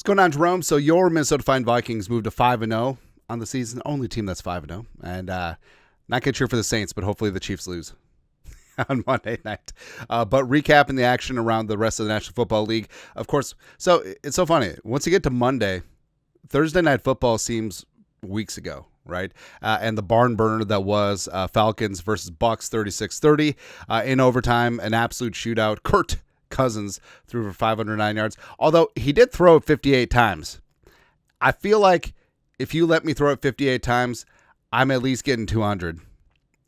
going on, Jerome? So your Minnesota Vikings moved to 5-0 on the season. Only team that's 5-0. And not going to cheer for the Saints, but hopefully the Chiefs lose on Monday night. But recapping the action around the rest of the National Football League, of course. So it's so funny. Once you get to Monday, Thursday Night Football seems weeks ago, right? And the barn burner that was Falcons versus Bucks 36-30. In overtime, an absolute shootout. Kirk Cousins threw for 509 yards, although he did throw it 58 times. I feel like if you let me throw it 58 times, I'm at least getting 200.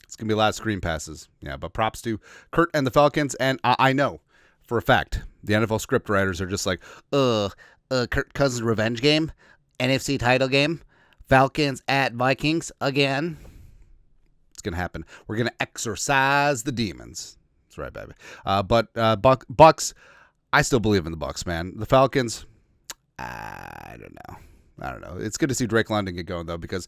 It's going to be a lot of screen passes. Yeah, but props to Kurt and the Falcons, and I know for a fact the NFL script writers are just like, Kirk Cousins revenge game, NFC title game, Falcons at Vikings again. It's going to happen. We're going to exorcise the demons. That's right, baby. But Bucks, I still believe in the Bucks, man. The Falcons, I don't know. It's good to see Drake London get going, though, because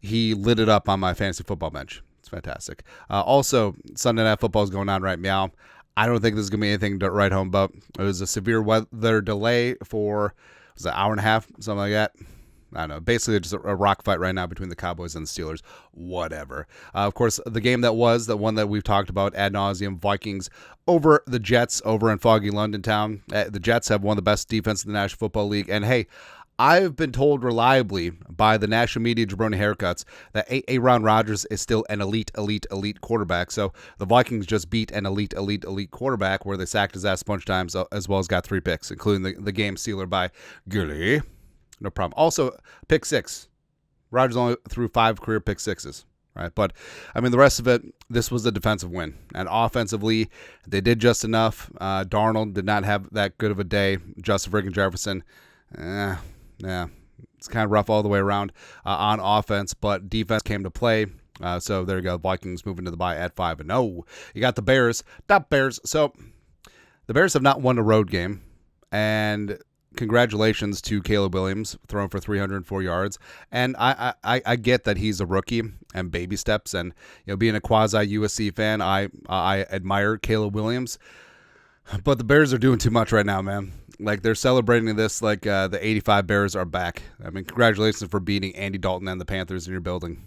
he lit it up on my fantasy football bench. It's fantastic. Also, Sunday Night Football is going on right now. I don't think this is going to be anything to write home about. It was a severe weather delay for, was it an hour and a half, something like that? I don't know. Basically, just a rock fight right now between the Cowboys and the Steelers. Whatever. Of course, the game that was, the one that we've talked about ad nauseum, Vikings over the Jets over in foggy London town. The Jets have one of the best defense in the National Football League. And hey, I've been told reliably by the national media jabroni haircuts that Aaron Rodgers is still an elite quarterback. So the Vikings just beat an elite quarterback where they sacked his ass a bunch of times, as well as got 3 picks, including the game sealer by Gilly. No problem. Also, pick 6. Rodgers only threw 5 career pick 6s, right? But, I mean, the rest of it, this was a defensive win. And offensively, they did just enough. Darnold did not have that good of a day. Justin friggin' Jefferson, it's kind of rough all the way around on offense, but defense came to play. So there you go. Vikings moving to the bye at 5-0. You got the Bears. Top Bears. So the Bears have not won a road game, and congratulations to Caleb Williams, throwing for 304 yards. And I get that he's a rookie and baby steps, and being a quasi USC fan, I admire Caleb Williams. But the Bears are doing too much right now, man. Like, they're celebrating this like the 85 Bears are back. I mean, congratulations for beating Andy Dalton and the Panthers in your building.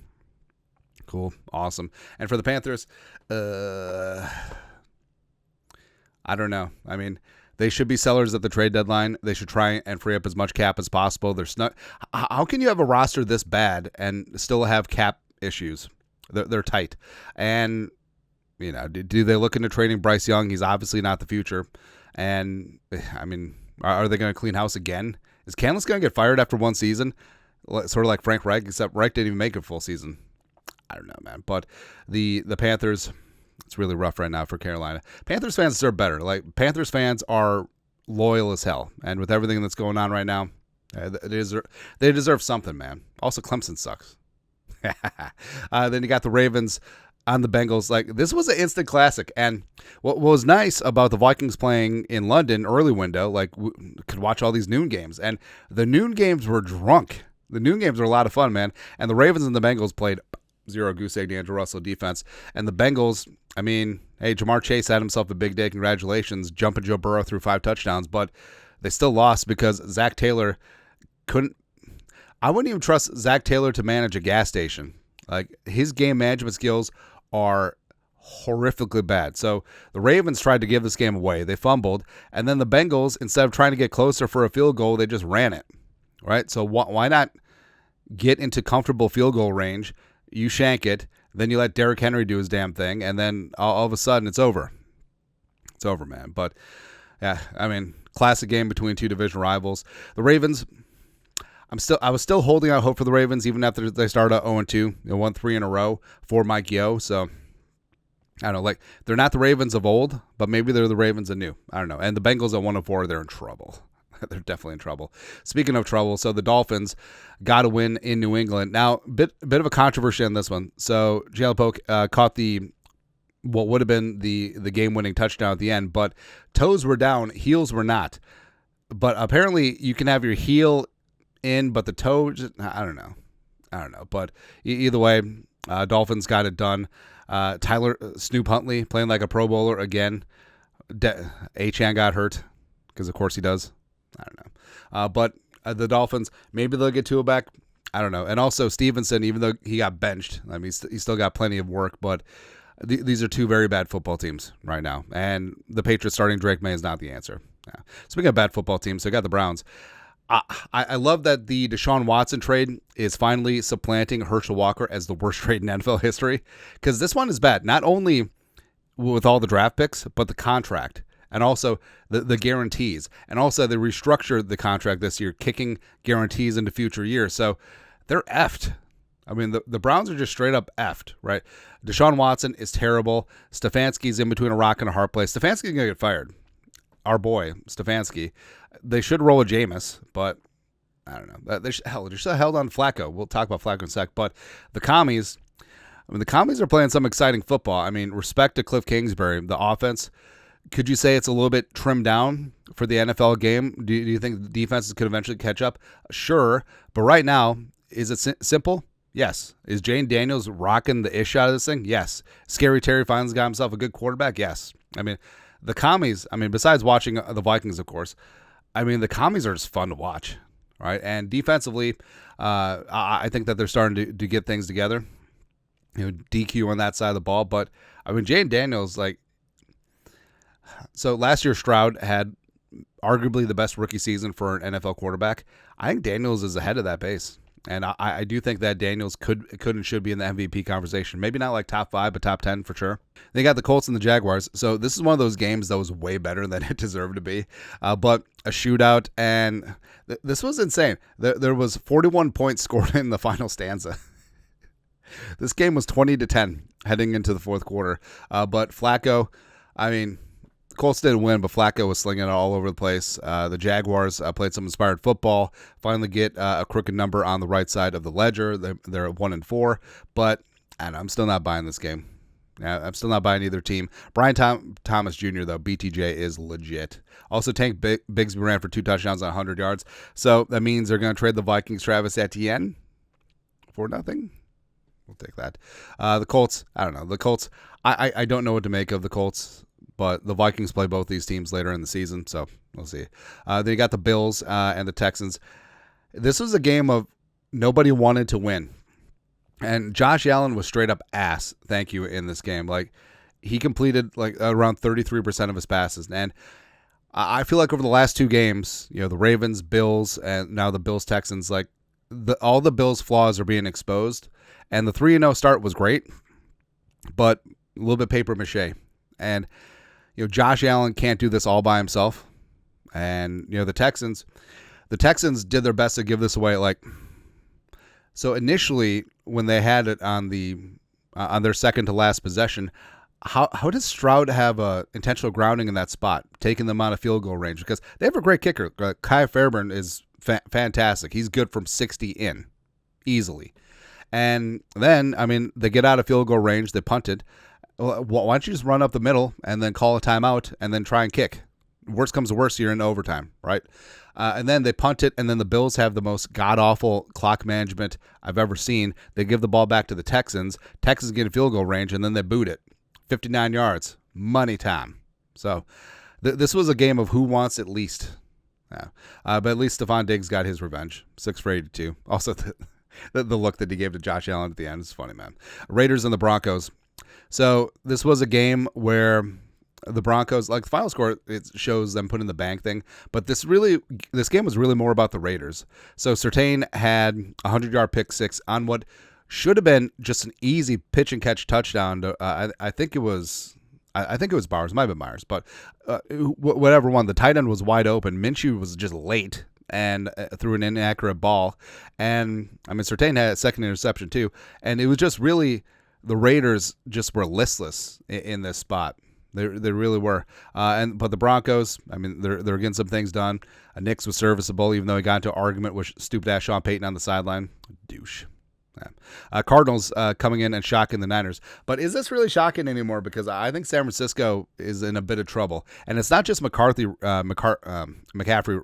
Cool. Awesome. And for the Panthers, I don't know. I mean, they should be sellers at the trade deadline. They should try and free up as much cap as possible. How can you have a roster this bad and still have cap issues? They're tight. And do they look into trading Bryce Young? He's obviously not the future. And, I mean, are they going to clean house again? Is Canlis going to get fired after one season? Sort of like Frank Reich, except Reich didn't even make a full season. I don't know, man. But the Panthers, it's really rough right now for Carolina. Panthers fans deserve better. Like, Panthers fans are loyal as hell. And with everything that's going on right now, they deserve something, man. Also, Clemson sucks. Then you got the Ravens on the Bengals. Like, this was an instant classic. And what was nice about the Vikings playing in London early window, like, we could watch all these noon games, and the noon games were drunk. The noon games were a lot of fun, man. And the Ravens and the Bengals played zero goose egg D'Angelo Russell defense. And the Bengals, I mean, hey, Jamar Chase had himself a big day. Congratulations. Jumping Joe Burrow threw 5 touchdowns, but they still lost because Zach Taylor couldn't. I wouldn't even trust Zach Taylor to manage a gas station. Like, his game management skills are horrifically bad. So the Ravens tried to give this game away. They fumbled. And then the Bengals, instead of trying to get closer for a field goal, they just ran it. Right? So why not get into comfortable field goal range? You shank it. Then you let Derrick Henry do his damn thing. And then all of a sudden it's over. It's over, man. But, yeah, I mean, classic game between two division rivals. The Ravens, I was still holding out hope for the Ravens even after they started out 0-2. They won 3 in a row for Mike Yo. So, I don't know. Like, they're not the Ravens of old, but maybe they're the Ravens of new. I don't know. And the Bengals at 1-4, they're in trouble. They're definitely in trouble. Speaking of trouble, so the Dolphins got a win in New England. Now, bit of a controversy on this one. So, Jalen Polk caught what would have been the game-winning touchdown at the end, but toes were down, heels were not. But apparently, you can have your heel in, but the toe, I don't know. But either way, Dolphins got it done. Tyler Snoop Huntley playing like a Pro Bowler again. Achane got hurt because, of course, he does. I don't know. But The Dolphins, maybe they'll get Tua back. I don't know. And also Stevenson, even though he got benched, I mean, he still got plenty of work, but these are two very bad football teams right now. And the Patriots starting Drake May is not the answer. Yeah. Speaking of bad football teams, so I got the Browns. I love that the Deshaun Watson trade is finally supplanting Herschel Walker as the worst trade in NFL history, because this one is bad, not only with all the draft picks, but the contract and also the guarantees. And also they restructured the contract this year, kicking guarantees into future years. So they're effed. I mean, the Browns are just straight up effed, right? Deshaun Watson is terrible. Stefanski's in between a rock and a hard place. Stefanski's going to get fired. Our boy, Stefanski. They should roll a Jameis, but I don't know. They should have held on Flacco. We'll talk about Flacco in a sec. But the Commies, the Commies are playing some exciting football. I mean, respect to Cliff Kingsbury. The offense, could you say it's a little bit trimmed down for the NFL game? Do you think the defenses could eventually catch up? Sure. But right now, is it simple? Yes. Is Jane Daniels rocking the ish out of this thing? Yes. Scary Terry finally got himself a good quarterback? Yes. I mean, the Commies, besides watching the Vikings, of course, the Commies are just fun to watch, right? And defensively, I think that they're starting to get things together. DQ on that side of the ball. But, Jane Daniels, so last year Stroud had arguably the best rookie season for an NFL quarterback. I think Daniels is ahead of that pace. And I do think that Daniels could and should be in the MVP conversation. Maybe not like top 5, but top 10 for sure. They got the Colts and the Jaguars. So this is one of those games that was way better than it deserved to be. But a shootout, and this was insane. There was 41 points scored in the final stanza. This game was 20-10 heading into the fourth quarter. But Flacco, Colts didn't win, but Flacco was slinging it all over the place. The Jaguars played some inspired football, finally get a crooked number on the right side of the ledger. They're at 1-4, but I'm still not buying this game. I'm still not buying either team. Brian Thomas Jr., though, BTJ is legit. Also, Tank Bigsby ran for 2 touchdowns on 100 yards, so that means they're going to trade the Vikings Travis Etienne for nothing. We'll take that. The Colts, I don't know. The Colts, I don't know what to make of the Colts. But the Vikings play both these teams later in the season, so we'll see. Then you got the Bills and the Texans. This was a game of nobody wanted to win. And Josh Allen was straight up ass, thank you, in this game. He completed around 33% of his passes. And I feel like over the last 2 games, the Ravens, Bills, and now the Bills-Texans, all the Bills' flaws are being exposed. And the 3-0 start was great, but a little bit paper mache. And Josh Allen can't do this all by himself. And, the Texans did their best to give this away. So initially, when they had it on their second to last possession, how does Stroud have a intentional grounding in that spot, taking them out of field goal range? Because they have a great kicker. Kai Fairburn is fantastic. He's good from 60 in, easily. And then, they get out of field goal range. They punted. Why don't you just run up the middle and then call a timeout and then try and kick? Worst comes to worst, you're in overtime, right? And then they punt it, and then the Bills have the most god-awful clock management I've ever seen. They give the ball back to the Texans. Texans get in field goal range, and then they boot it. 59 yards. Money time. So this was a game of who wants it least. Yeah. But at least Stephon Diggs got his revenge. 6 for 82. Also, the look that he gave to Josh Allen at the end is funny, man. Raiders and the Broncos. So this was a game where the Broncos, the final score, it shows them putting the bank thing. But this game was really more about the Raiders. So Surtain had a 100-yard pick six on what should have been just an easy pitch and catch touchdown. I think it was Bowers, it might have been Myers, but whatever one. The tight end was wide open. Minshew was just late and threw an inaccurate ball. And Surtain had a second interception too. And it was just really, the Raiders just were listless in this spot. They really were. But the Broncos, they're getting some things done. Nix was serviceable, even though he got into an argument with stupid-ass Sean Payton on the sideline. Douche. Yeah. Cardinals coming in and shocking the Niners. But is this really shocking anymore? Because I think San Francisco is in a bit of trouble. And it's not just McCaffrey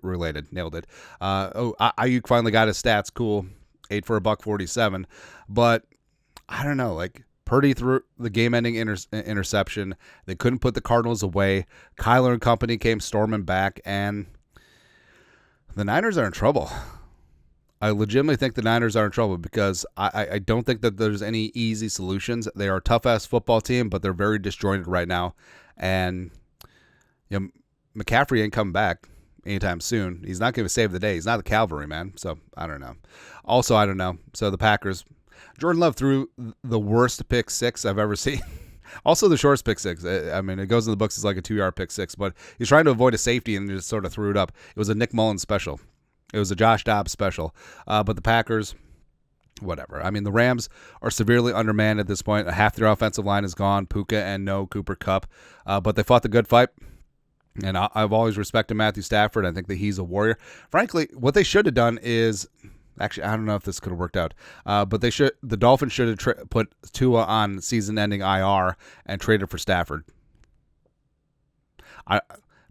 related. Nailed it. Ayuk finally got his stats. Cool. 8 for $147. But I don't know, Purdy threw the game-ending interception. They couldn't put the Cardinals away. Kyler and company came storming back, and The Niners are in trouble. I legitimately think the Niners are in trouble because I don't think that there's any easy solutions. They are a tough-ass football team, but they're very disjointed right now. And McCaffrey ain't coming back anytime soon. He's not going to save the day. He's not the cavalry, man. So, I don't know. Also, I don't know. So, the Packers. Jordan Love threw the worst pick six I've ever seen. Also, the shortest pick six. I mean, it goes in the books as like a 2-yard pick six, but he's trying to avoid a safety and just sort of threw it up. It was a Nick Mullins special. It was a Josh Dobbs special. But the Packers, whatever. I mean, the Rams are severely undermanned at this point. Half their offensive line is gone. Puka and no Cooper Kupp. But they fought the good fight. And I've always respected Matthew Stafford. I think that he's a warrior. Frankly, what they should have done is... Actually, I don't know if this could have worked out, but the Dolphins should have put Tua on season-ending IR and traded for Stafford. I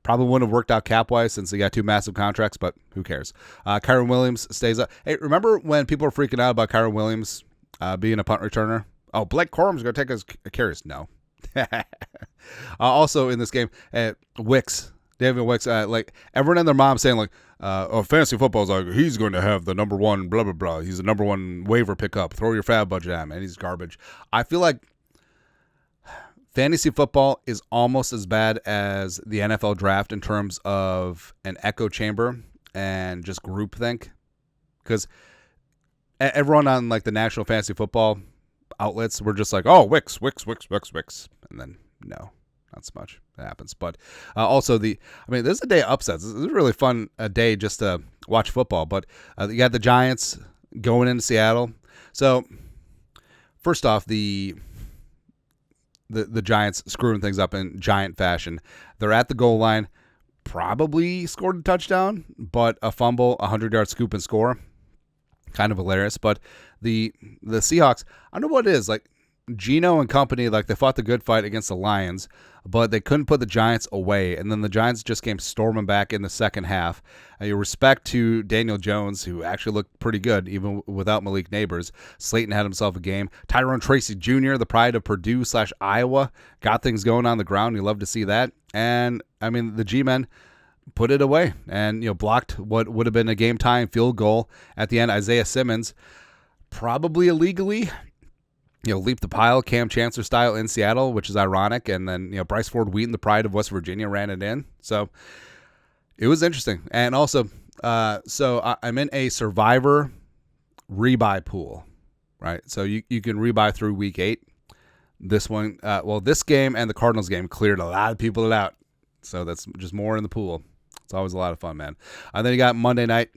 probably wouldn't have worked out cap-wise since they got 2 massive contracts, but who cares? Kyren Williams stays up. Hey, remember when people were freaking out about Kyren Williams being a punt returner? Oh, Blake Corum's going to take his carries. No. Also in this game, David Wicks, like everyone and their mom saying like, fantasy football is like, he's going to have the number one, blah, blah, blah. He's the number one waiver pickup. Throw your fab budget at him, and he's garbage. I feel like fantasy football is almost as bad as the NFL draft in terms of an echo chamber and just groupthink. Because everyone on like the national fantasy football outlets were just like, oh, Wicks. And then, no. Not so much. That happens. But also, this is a day of upsets. This is a really fun day just to watch football. But you got the Giants going into Seattle. So, first off, the Giants screwing things up in giant fashion. They're at the goal line. Probably scored a touchdown, but a fumble, 100-yard scoop and score. Kind of hilarious. But the Seahawks, I don't know what it is. Like, Geno and company, like they fought the good fight against the Lions, but they couldn't put the Giants away. And then the Giants just came storming back in the second half. Your respect to Daniel Jones, who actually looked pretty good, even without Malik Neighbors. Slayton had himself a game. Tyrone Tracy Jr., the pride of Purdue/Iowa, got things going on the ground. You love to see that. And, I mean, the G-men put it away and, blocked what would have been a game-tying field goal at the end. Isaiah Simmons, probably illegally, leap the pile, Cam Chancellor style in Seattle, which is ironic. And then, Bryce Ford Wheaton, the pride of West Virginia, ran it in. So it was interesting. And also, so I'm in a Survivor rebuy pool, right? So you can rebuy through week 8. This one, this game and the Cardinals game cleared a lot of people out. So that's just more in the pool. It's always a lot of fun, man. And then you got Monday night,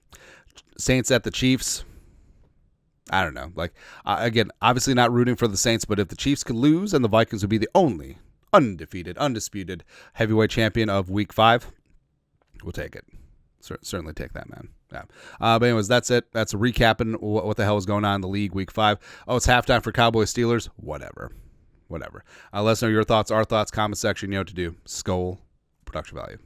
Saints at the Chiefs. I don't know. Like, again, obviously not rooting for the Saints, but if the Chiefs could lose and the Vikings would be the only undisputed heavyweight champion of Week 5, we'll take it. Certainly take that, man. Yeah. But anyways, that's it. That's a recapping what the hell is going on in the league Week 5. Oh, it's halftime for Cowboys Steelers. Whatever. Let us know your thoughts, our thoughts, comment section. You know what to do. Skol, production value.